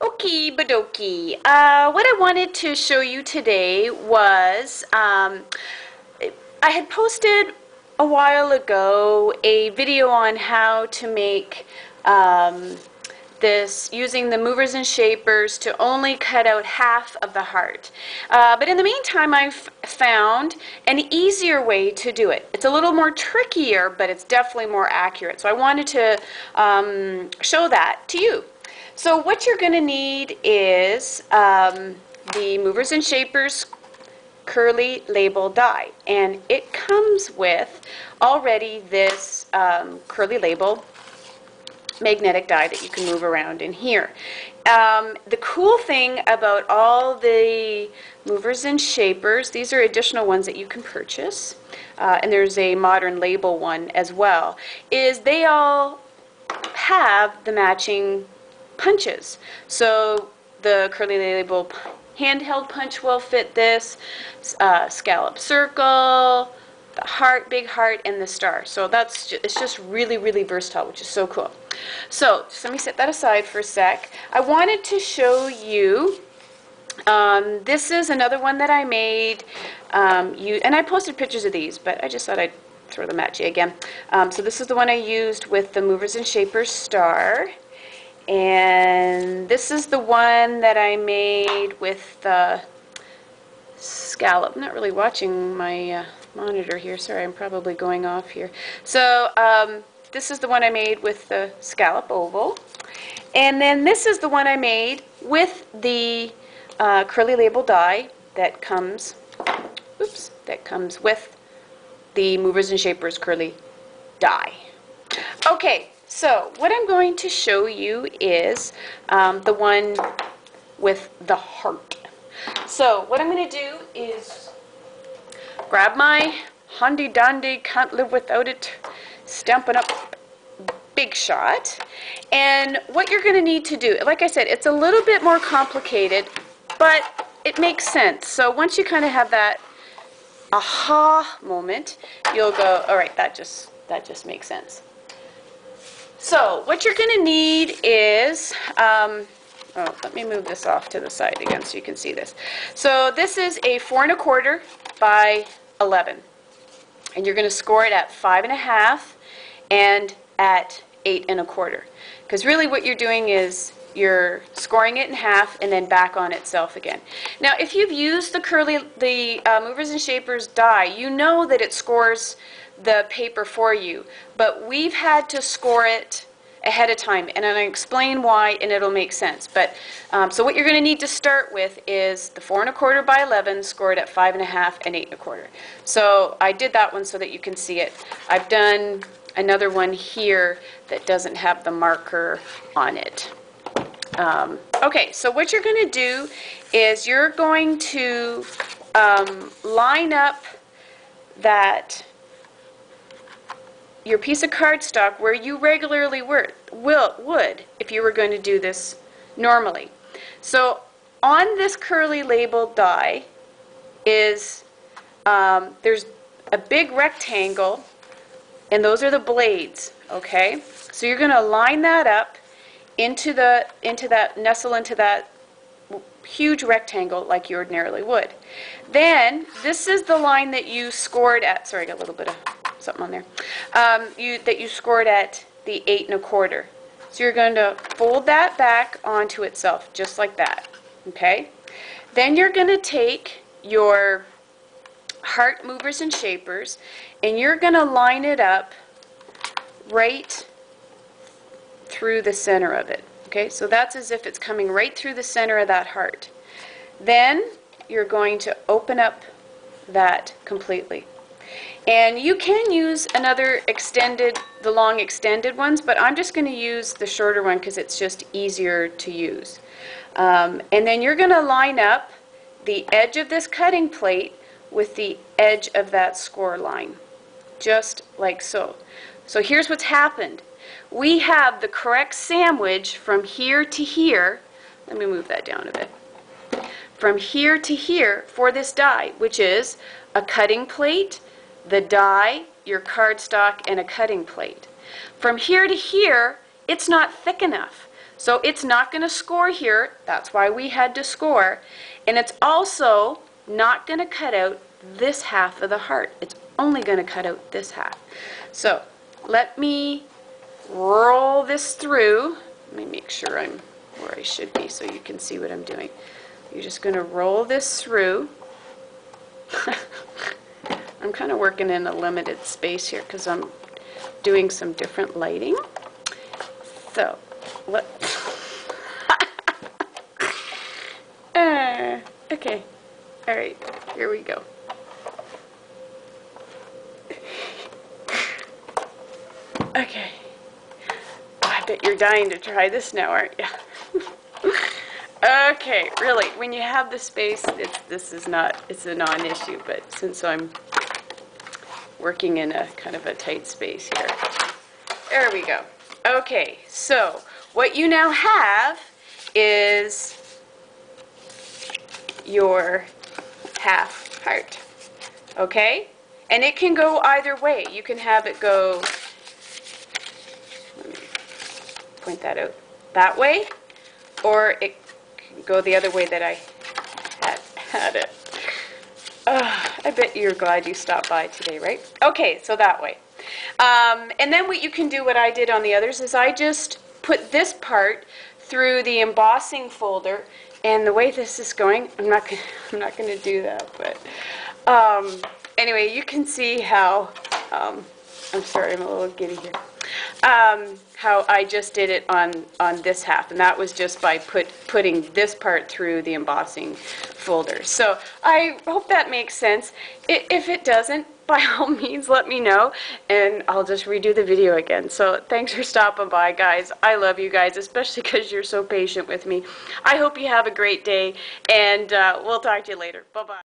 Okie badokie. What I wanted to show you today was I had posted a while ago a video on how to make this using the movers and shapers to only cut out half of the heart. But in the meantime, I've found an easier way to do it. It's a little more trickier, but it's definitely more accurate. So I wanted to show that to you. So what you're going to need is the movers and shapers curly label die, and it comes with already this curly label magnetic die that you can move around in here. The cool thing about all the movers and shapers, these are additional ones that you can purchase, and there's a modern label one as well, is they all have the matching punches. So the curly label handheld punch will fit this, scallop circle, the heart, big heart, and the star. So it's just really, really versatile, which is so cool. So just let me set that aside for a sec. I wanted to show you, this is another one that I made, and I posted pictures of these, but I just thought I'd throw them at you again. So this is the one I used with the movers and shapers star. And this is the one that I made with the scallop. I'm not really watching my monitor here. Sorry, I'm probably going off here. So this is the one I made with the scallop oval. And then this is the one I made with the curly label die that comes, with the movers and shapers curly die. Okay. So what I'm going to show you is the one with the heart. So what I'm going to do is grab my handy dandy, can't live without it, Stampin' Up! Big Shot. And what you're going to need to do, like I said, it's a little bit more complicated, but it makes sense. So once you kind of have that aha moment, you'll go, all right, that just makes sense. So what you're going to need is, let me move this off to the side again so you can see this. So this is a 4 1/4 by 11, and you're going to score it at 5 1/2 and at 8 1/4. Because really what you're doing is you're scoring it in half and then back on itself again. Now if you've used the movers and shapers die, you know that it scores the paper for you, but we've had to score it ahead of time, and I'm going to explain why, and it'll make sense. But so what you're going to need to start with is the 4 1/4 by 11 scored at 5 1/2 and 8 1/4. So I did that one so that you can see it. I've done another one here that doesn't have the marker on it. Okay, so what you're going to do is you're going to line up your piece of cardstock where you regularly would if you were going to do this normally. So on this curly label die is there's a big rectangle, and those are the blades. Okay, so you're going to line that up nestle into that huge rectangle like you ordinarily would. Then this is the line that you scored at. Sorry, I got a little bit of something on there. That you scored at the 8 1/4. So you're going to fold that back onto itself just like that. Okay. Then you're going to take your heart movers and shapers, and you're going to line it up right through the center of it. Okay, so that's as if it's coming right through the center of that heart. Then you're going to open up that completely. And you can use the long extended ones, but I'm just going to use the shorter one because it's just easier to use. And then you're going to line up the edge of this cutting plate with the edge of that score line, just like so. So here's what's happened. We have the correct sandwich from here to here. Let me move that down a bit. From here to here for this die, which is a cutting plate, the die, your cardstock, and a cutting plate. From here to here, it's not thick enough. So it's not going to score here. That's why we had to score. And it's also not going to cut out this half of the heart. It's only going to cut out this half. So let me roll this through. Let me make sure I'm where I should be so you can see what I'm doing. You're just going to roll this through. I'm kind of working in a limited space here because I'm doing some different lighting. So, what? Okay. All right. Here we go. Okay. Oh, I bet you're dying to try this now, aren't you? Okay, really, when you have the space, it's a non-issue, but since I'm working in a kind of a tight space here. There we go. Okay, so what you now have is your half heart, okay? And it can go either way. You can have it go, let me point that out, that way, or it can go the other way that I had it. I bet you're glad you stopped by today, right? Okay, so that way. And then what you can do, what I did on the others, is I just put this part through the embossing folder, and the way this is going, I'm not gonna do that, but anyway, you can see how, I'm sorry, I'm a little giddy here, how I just did it on this half, and that was just by putting this part through the embossing folder. So I hope that makes sense. If it doesn't, by all means, let me know, and I'll just redo the video again. So thanks for stopping by, guys. I love you guys, especially because you're so patient with me. I hope you have a great day, and we'll talk to you later. Bye-bye.